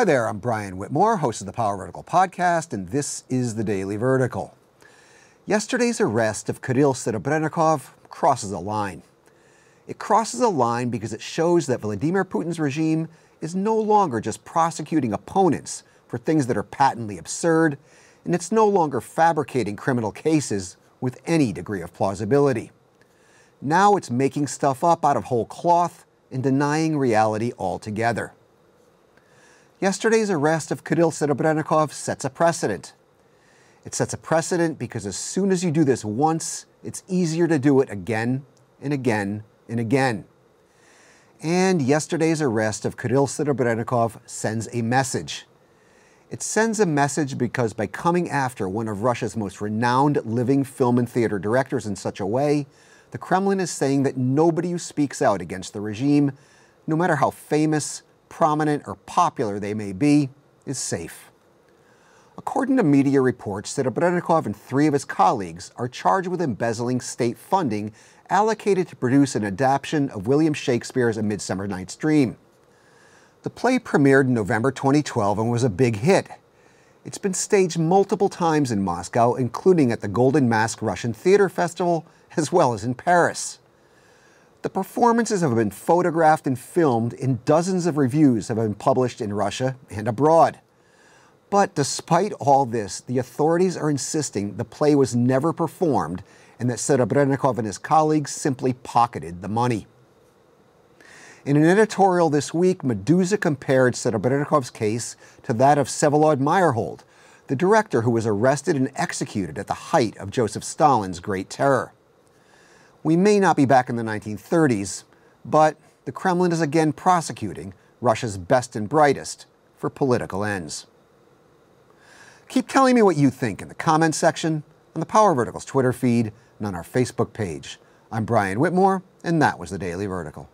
Hi there, I'm Brian Whitmore, host of the Power Vertical podcast, and this is the Daily Vertical. Yesterday's arrest of Kirill Serebrennikov crosses a line. It crosses a line because it shows that Vladimir Putin's regime is no longer just prosecuting opponents for things that are patently absurd, and it's no longer fabricating criminal cases with any degree of plausibility. Now it's making stuff up out of whole cloth and denying reality altogether. Yesterday's arrest of Kirill Serebrennikov sets a precedent. It sets a precedent because as soon as you do this once, it's easier to do it again and again and again. And yesterday's arrest of Kirill Serebrennikov sends a message. It sends a message because by coming after one of Russia's most renowned living film and theater directors in such a way, the Kremlin is saying that nobody who speaks out against the regime, no matter how famous, prominent, or popular they may be, is safe. According to media reports, Serebrennikov and 3 of his colleagues are charged with embezzling state funding allocated to produce an adaptation of William Shakespeare's A Midsummer Night's Dream. The play premiered in November 2012 and was a big hit. It's been staged multiple times in Moscow, including at the Golden Mask Russian Theater Festival, as well as in Paris. The performances have been photographed and filmed, and dozens of reviews have been published in Russia and abroad. But despite all this, the authorities are insisting the play was never performed and that Serebrennikov and his colleagues simply pocketed the money. In an editorial this week, Medusa compared Serebrennikov's case to that of Vsevolod Meyerhold, the director who was arrested and executed at the height of Joseph Stalin's Great Terror. We may not be back in the 1930s, but the Kremlin is again prosecuting Russia's best and brightest for political ends. Keep telling me what you think in the comments section, on the Power Vertical's Twitter feed, and on our Facebook page. I'm Brian Whitmore, and that was the Daily Vertical.